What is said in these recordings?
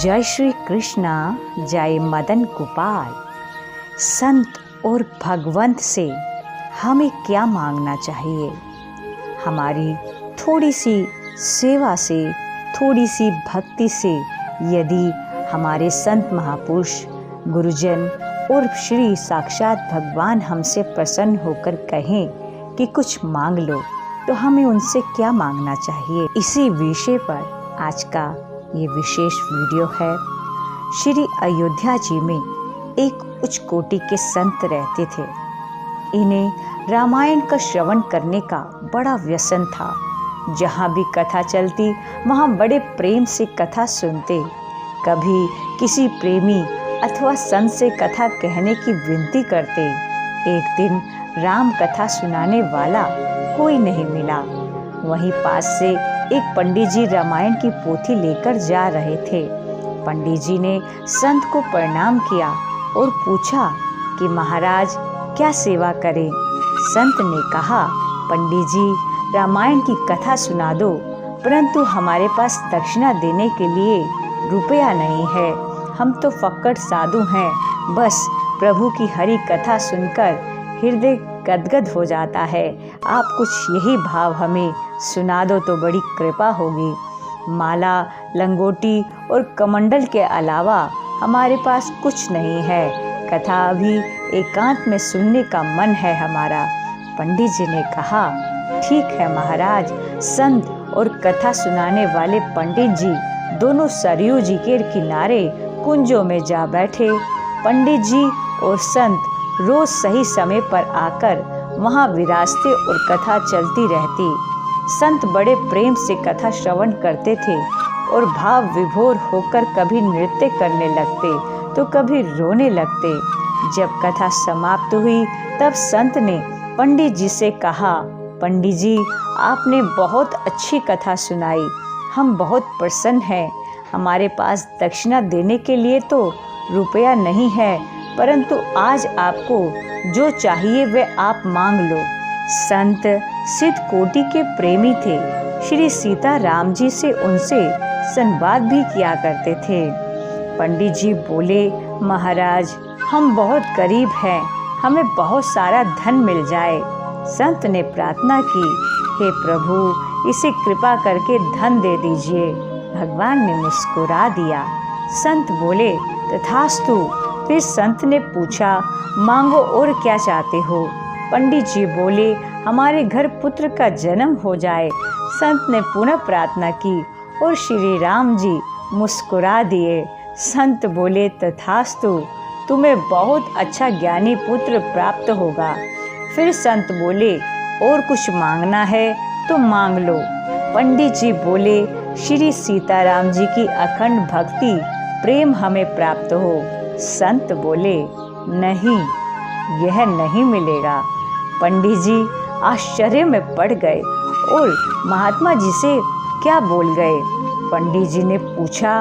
जय श्री कृष्णा, जय मदन गोपाल। संत और भगवंत से हमें क्या मांगना चाहिए? हमारी थोड़ी सी सेवा से, थोड़ी सी भक्ति से यदि हमारे संत महापुरुष, गुरुजन और श्री साक्षात भगवान हमसे प्रसन्न होकर कहें कि कुछ मांग लो, तो हमें उनसे क्या मांगना चाहिए? इसी विषय पर आज का ये विशेष वीडियो है। श्री अयोध्या जी में एक उच्च कोटि के संत रहते थे। इन्हें रामायण का श्रवण करने का बड़ा व्यसन था। जहाँ भी कथा चलती वहाँ बड़े प्रेम से कथा सुनते। कभी किसी प्रेमी अथवा संत से कथा कहने की विनती करते। एक दिन राम कथा सुनाने वाला कोई नहीं मिला। वहीं पास से एक पंडित जी रामायण की पोथी लेकर जा रहे थे। पंडित जी ने संत को प्रणाम किया और पूछा कि महाराज क्या सेवा करें? संत ने कहा, पंडित जी रामायण की कथा सुना दो, परंतु हमारे पास दक्षिणा देने के लिए रुपया नहीं है। हम तो फक्कड़ साधु हैं, बस प्रभु की हरि कथा सुनकर हृदय गदगद हो जाता है। आप कुछ यही भाव हमें सुना दो तो बड़ी कृपा होगी। माला, लंगोटी और कमंडल के अलावा हमारे पास कुछ नहीं है। कथा अभी एकांत में सुनने का मन है हमारा। पंडित जी ने कहा, ठीक है महाराज। संत और कथा सुनाने वाले पंडित जी दोनों सरयू जी के किनारे कुंजों में जा बैठे। पंडित जी और संत रोज सही समय पर आकर वहाँ विराजते और कथा चलती रहती। संत बड़े प्रेम से कथा श्रवण करते थे और भाव विभोर होकर कभी नृत्य करने लगते तो कभी रोने लगते। जब कथा समाप्त हुई तब संत ने पंडित जी से कहा, पंडित जी आपने बहुत अच्छी कथा सुनाई, हम बहुत प्रसन्न हैं। हमारे पास दक्षिणा देने के लिए तो रुपया नहीं है, परंतु आज आपको जो चाहिए वह आप मांग लो। संत सिद्ध कोटि के प्रेमी थे। श्री सीता राम जी से उनसे संवाद भी किया करते थे। पंडित जी बोले, महाराज हम बहुत गरीब हैं, हमें बहुत सारा धन मिल जाए। संत ने प्रार्थना की, हे प्रभु इसे कृपा करके धन दे दीजिए। भगवान ने मुस्कुरा दिया। संत बोले, तथास्तु। फिर संत ने पूछा, मांगो और क्या चाहते हो? पंडित जी बोले, हमारे घर पुत्र का जन्म हो जाए। संत ने पुनः प्रार्थना की और श्री राम जी मुस्कुरा दिए। संत बोले, तथास्तु, तुम्हें बहुत अच्छा ज्ञानी पुत्र प्राप्त होगा। फिर संत बोले, और कुछ मांगना है तो मांग लो। पंडित जी बोले, श्री सीताराम जी की अखंड भक्ति प्रेम हमें प्राप्त हो। संत बोले, नहीं, यह नहीं मिलेगा। पंडित जी आश्चर्य में पड़ गए और महात्मा जी से क्या बोल गए? पंडित जी ने पूछा,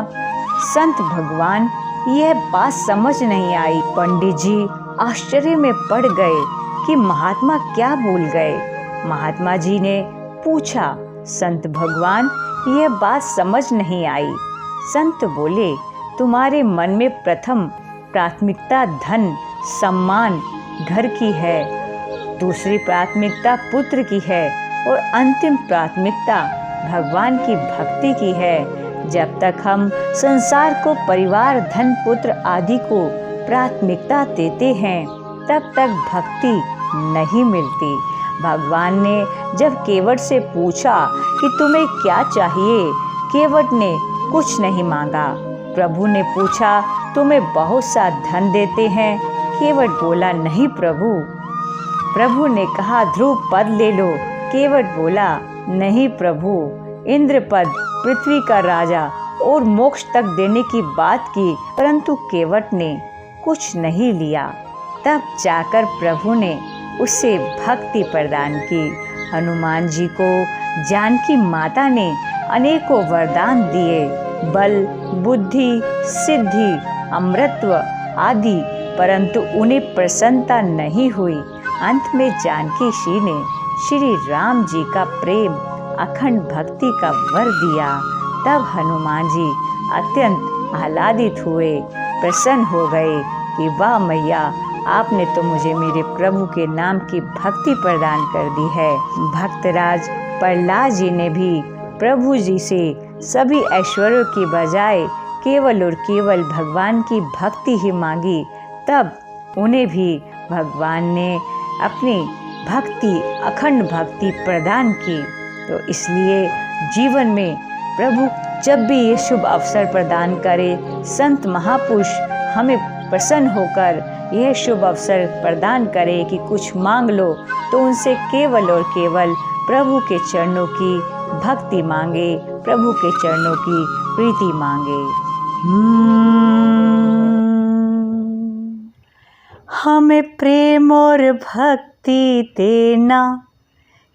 संत भगवान यह बात समझ नहीं आई। पंडित जी आश्चर्य में पड़ गए कि महात्मा क्या बोल गए। महात्मा जी ने पूछा, संत भगवान यह बात समझ नहीं आई। संत बोले, तुम्हारे मन में प्रथम प्राथमिकता धन, सम्मान, घर की है, दूसरी प्राथमिकता पुत्र की है और अंतिम प्राथमिकता भगवान की भक्ति की है। जब तक हम संसार को, परिवार, धन, पुत्र आदि को प्राथमिकता देते हैं तब तक भक्ति नहीं मिलती। भगवान ने जब केवट से पूछा कि तुम्हें क्या चाहिए, केवट ने कुछ नहीं मांगा। प्रभु ने पूछा, तुम्हें बहुत सा धन देते हैं? केवट बोला, नहीं प्रभु। प्रभु ने कहा, ध्रुव पद ले लो। केवट बोला, नहीं प्रभु। इंद्र पद, पृथ्वी का राजा और मोक्ष तक देने की बात की, परंतु केवट ने कुछ नहीं लिया। तब जाकर प्रभु ने उसे भक्ति प्रदान की। हनुमान जी को जानकी माता ने अनेकों वरदान दिए, बल, बुद्धि, सिद्धि, अमृतत्व आदि, परंतु उन्हें प्रसन्नता नहीं हुई। अंत में जानकी जी ने श्री राम जी का प्रेम, अखंड भक्ति का वर दिया। तब हनुमान जी अत्यंत आह्लादित हुए, प्रसन्न हो गए कि वाह मैया, आपने तो मुझे मेरे प्रभु के नाम की भक्ति प्रदान कर दी है। भक्तराज प्रहलाद जी ने भी प्रभु जी से सभी ऐश्वर्यों की बजाय केवल और केवल भगवान की भक्ति ही मांगी। तब उन्हें भी भगवान ने अपनी भक्ति, अखंड भक्ति प्रदान की। तो इसलिए जीवन में प्रभु जब भी ये शुभ अवसर प्रदान करे, संत महापुरुष हमें प्रसन्न होकर यह शुभ अवसर प्रदान करे कि कुछ मांग लो, तो उनसे केवल और केवल प्रभु के चरणों की भक्ति मांगे, प्रभु के चरणों की प्रीति मांगे। हमें प्रेम और भक्ति देना,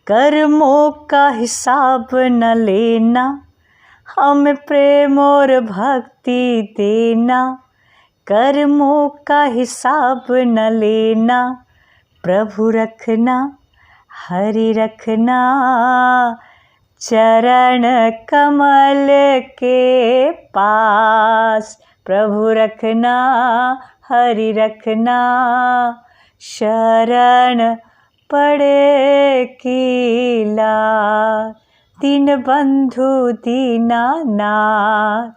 कर्मों का हिसाब न लेना। हमें प्रेम और भक्ति देना, कर्मों का हिसाब न लेना। प्रभु रखना, हरि रखना, चरण कमल के पास। प्रभु रखना, हरि रखना, शरण पड़े की लाज। दीन बंधु दीनानाथ,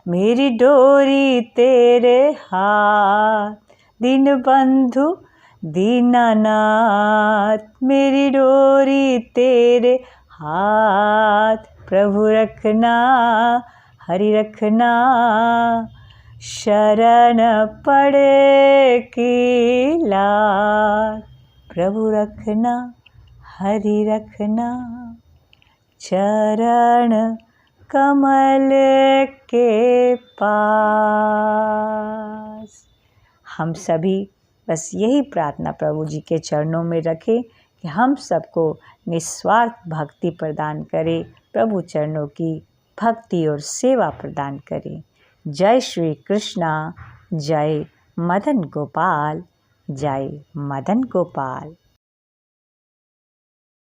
मेरी डोरी तेरे हाथ। दीन बंधु दीनानाथ, मेरी डोरी तेरे हाथ। प्रभु रखना, हरि रखना, शरण पड़े की लाज। प्रभु रखना, हरि रखना, चरण कमल के पास। हम सभी बस यही प्रार्थना प्रभु जी के चरणों में रखें कि हम सबको निस्वार्थ भक्ति प्रदान करें, प्रभु चरणों की भक्ति और सेवा प्रदान करें। जय श्री कृष्णा, जय मदन गोपाल, जय मदन गोपाल।